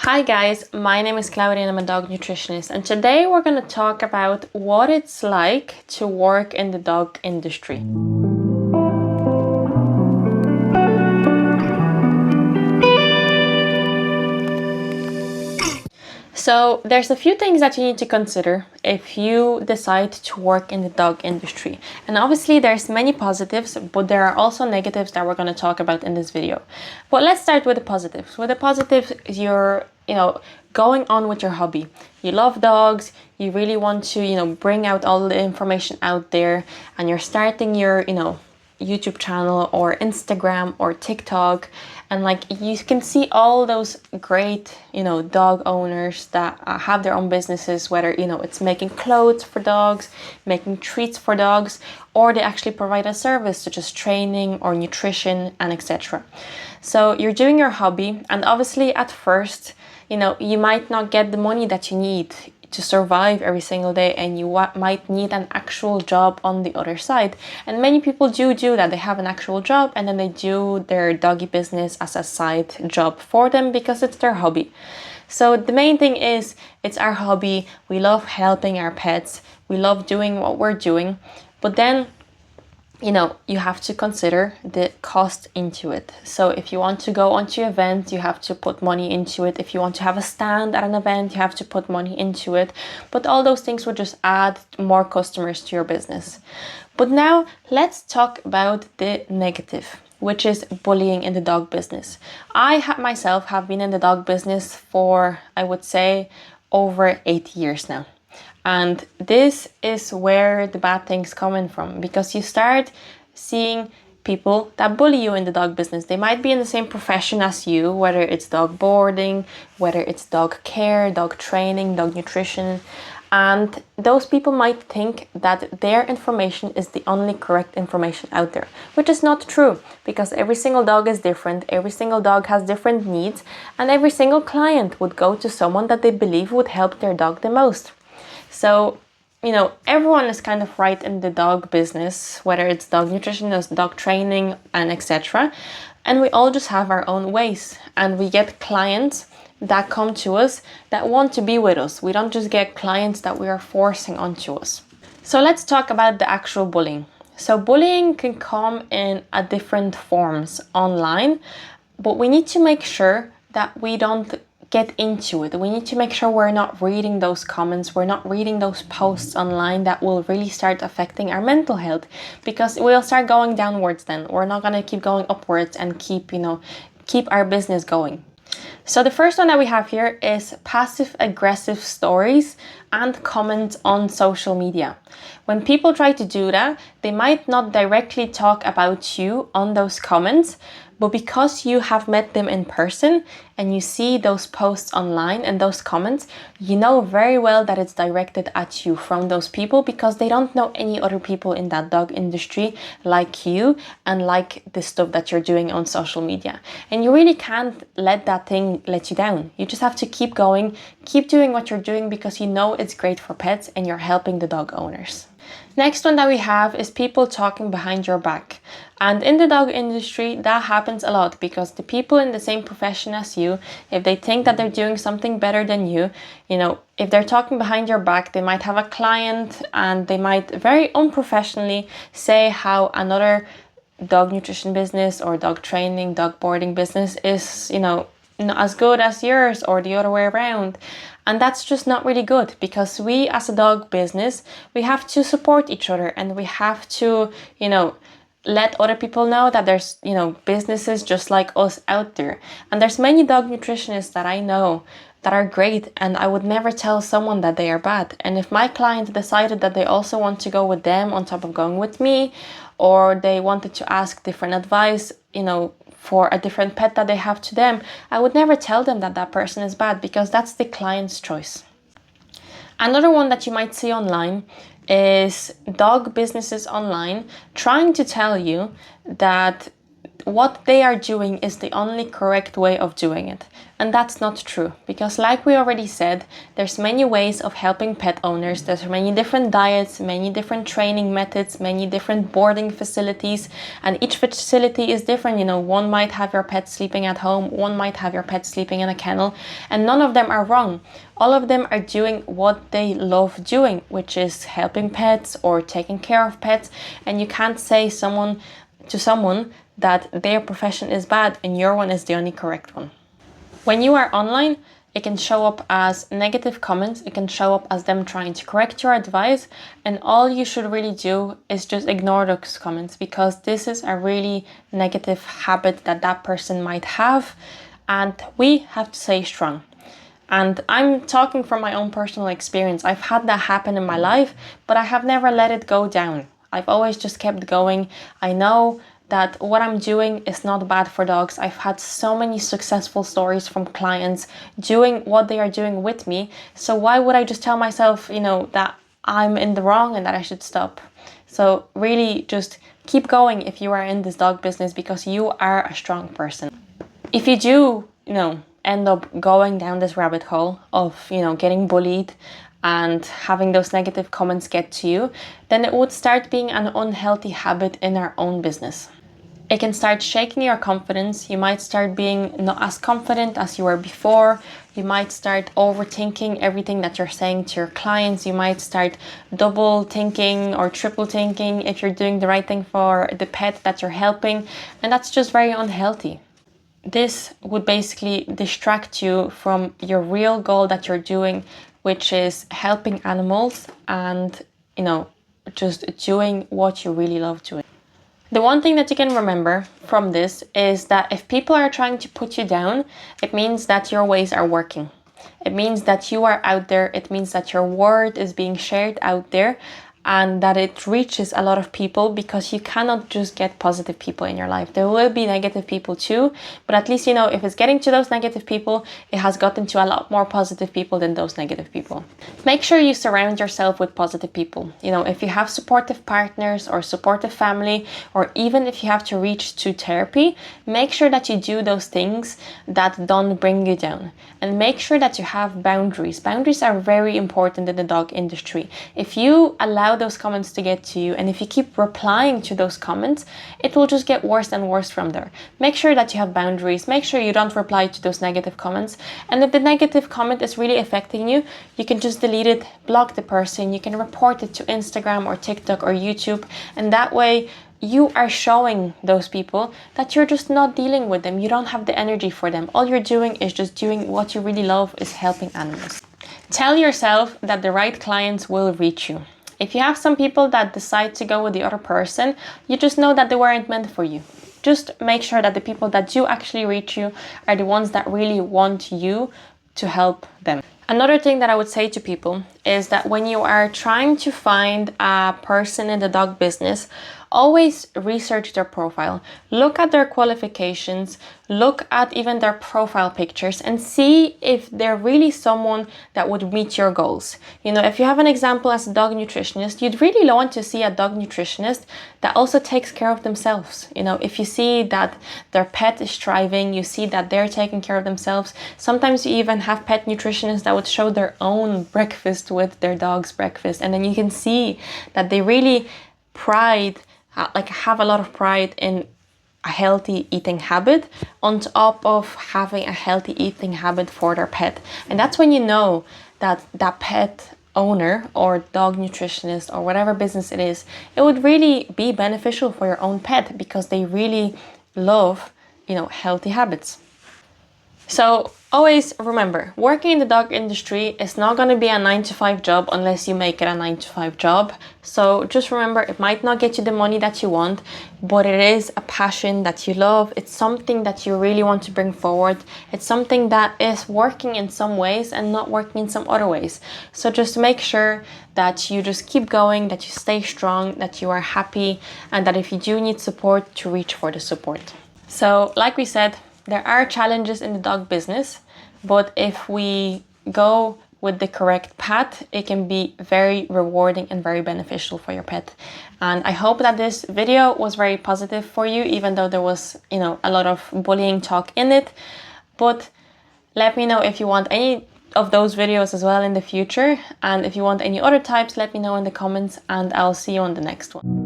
Hi guys, my name is Claudia and I'm a dog nutritionist, and today we're going to talk about what it's like to work in the dog industry. So there's a few things that you need to consider if you decide to work in the dog industry. And obviously there's many positives, but there are also negatives that we're going to talk about in this video. But let's start with the positives. With the positives, you're, going on with your hobby. You love dogs, you really want to, bring out all the information out there, and you're starting your, YouTube channel or Instagram or TikTok, and like you can see all those great dog owners that have their own businesses, whether it's making clothes for dogs, making treats for dogs, or they actually provide a service such as training or nutrition and etc. So you're doing your hobby, and obviously at first you might not get the money that you need to survive every single day, and you might need an actual job on the other side. And many people do that. They have an actual job and then they do their doggy business as a side job for them because it's their hobby. So the main thing is, it's our hobby. We love helping our pets. We love doing what we're doing. But then you have to consider the cost into it. So if you want to go onto an event, you have to put money into it. If you want to have a stand at an event, you have to put money into it. But all those things would just add more customers to your business. But now let's talk about the negative, which is bullying in the dog business. I myself have been in the dog business for, I would say, over 8 years now. And this is where the bad things coming from, because you start seeing people that bully you in the dog business. They might be in the same profession as you, whether it's dog boarding, whether it's dog care, dog training, dog nutrition. And those people might think that their information is the only correct information out there, which is not true, because every single dog is different, every single dog has different needs, and every single client would go to someone that they believe would help their dog the most. So, everyone is kind of right in the dog business, whether it's dog nutrition, dog training, and etc. And we all just have our own ways. And we get clients that come to us that want to be with us. We don't just get clients that we are forcing onto us. So let's talk about the actual bullying. So bullying can come in a different forms online, but we need to make sure that we don't get into it. We need to make sure we're not reading those comments, we're not reading those posts online that will really start affecting our mental health, because we'll start going downwards then. We're not going to keep going upwards and keep our business going. So the first one that we have here is passive aggressive stories and comments on social media. When people try to do that, they might not directly talk about you on those comments, but because you have met them in person and you see those posts online and those comments, you know very well that it's directed at you from those people, because they don't know any other people in that dog industry like you and like the stuff that you're doing on social media. And you really can't let that thing let you down. You just have to keep going, keep doing what you're doing, because you know it's great for pets and you're helping the dog owners. Next one that we have is people talking behind your back. And in the dog industry, that happens a lot, because the people in the same profession as you, if they think that they're doing something better than you, if they're talking behind your back, they might have a client and they might very unprofessionally say how another dog nutrition business or dog training, dog boarding business is, not as good as yours, or the other way around. And that's just not really good, because we as a dog business, we have to support each other, and we have to, let other people know that there's, businesses just like us out there. And there's many dog nutritionists that I know that are great, and I would never tell someone that they are bad. And if my client decided that they also want to go with them on top of going with me, or they wanted to ask different advice, for a different pet that they have to them, I would never tell them that that person is bad, because that's the client's choice. Another one that you might see online is dog businesses online trying to tell you that what they are doing is the only correct way of doing it. And that's not true, because like we already said, there's many ways of helping pet owners. There's many different diets, many different training methods, many different boarding facilities, and each facility is different. You know, one might have your pet sleeping at home, one might have your pet sleeping in a kennel, and none of them are wrong. All of them are doing what they love doing, which is helping pets or taking care of pets, and you can't say to someone that their profession is bad and your one is the only correct one. When you are online, it can show up as negative comments, it can show up as them trying to correct your advice, and all you should really do is just ignore those comments, because this is a really negative habit that that person might have, and we have to stay strong. And I'm talking from my own personal experience. I've had that happen in my life, but I have never let it go down. I've always just kept going. I know that what I'm doing is not bad for dogs. I've had so many successful stories from clients doing what they are doing with me. So why would I just tell myself, you know, that I'm in the wrong and that I should stop? So really just keep going if you are in this dog business, because you are a strong person. If you do, you know, end up going down this rabbit hole of, you know, getting bullied and having those negative comments get to you, then it would start being an unhealthy habit in our own business. It can start shaking your confidence. You might start being not as confident as you were before. You might start overthinking everything that you're saying to your clients. You might start double thinking or triple thinking if you're doing the right thing for the pet that you're helping. And that's just very unhealthy. This would basically distract you from your real goal that you're doing, which is helping animals and, you know, just doing what you really love doing. The one thing that you can remember from this is that if people are trying to put you down, it means that your ways are working. It means that you are out there. It means that your word is being shared out there and that it reaches a lot of people, because you cannot just get positive people in your life. There will be negative people too, but at least, you know, if it's getting to those negative people, it has gotten to a lot more positive people than those negative people. Make sure you surround yourself with positive people. You know, if you have supportive partners or supportive family, or even if you have to reach to therapy, make sure that you do those things that don't bring you down. And make sure that you have boundaries. Boundaries are very important in the dog industry. If you allow those comments to get to you, and if you keep replying to those comments, it will just get worse and worse from there. Make sure that you have boundaries. Make sure you don't reply to those negative comments. And if the negative comment is really affecting you, you can just delete it, block the person. You can report it to Instagram or TikTok or YouTube, and that way you are showing those people that you're just not dealing with them. You don't have the energy for them. All you're doing is just doing what you really love, is helping animals. Tell yourself that the right clients will reach you. If you have some people that decide to go with the other person, you just know that they weren't meant for you. Just make sure that the people that do actually reach you are the ones that really want you to help them. Another thing that I would say to people is that when you are trying to find a person in the dog business, always research their profile. Look at their qualifications, look at even their profile pictures, and see if they're really someone that would meet your goals. You know, if you have an example as a dog nutritionist, you'd really want to see a dog nutritionist that also takes care of themselves. You know, if you see that their pet is thriving, you see that they're taking care of themselves. Sometimes you even have pet nutritionists that would show their own breakfast with their dog's breakfast, and then you can see that they really have a lot of pride in a healthy eating habit on top of having a healthy eating habit for their pet. And that's when you know that that pet owner or dog nutritionist or whatever business it is, it would really be beneficial for your own pet, because they really love, you know, healthy habits. So always remember, working in the dog industry is not going to be a 9-to-5 job unless you make it a 9-to-5 job. So just remember, it might not get you the money that you want, but it is a passion that you love. It's something that you really want to bring forward. It's something that is working in some ways and not working in some other ways. So just make sure that you just keep going, that you stay strong, that you are happy, and that if you do need support, to reach for the support. So like we said, there are challenges in the dog business, but if we go with the correct path, it can be very rewarding and very beneficial for your pet. And I hope that this video was very positive for you, even though there was, you know, a lot of bullying talk in it. But let me know if you want any of those videos as well in the future. And if you want any other types, let me know in the comments, and I'll see you on the next one.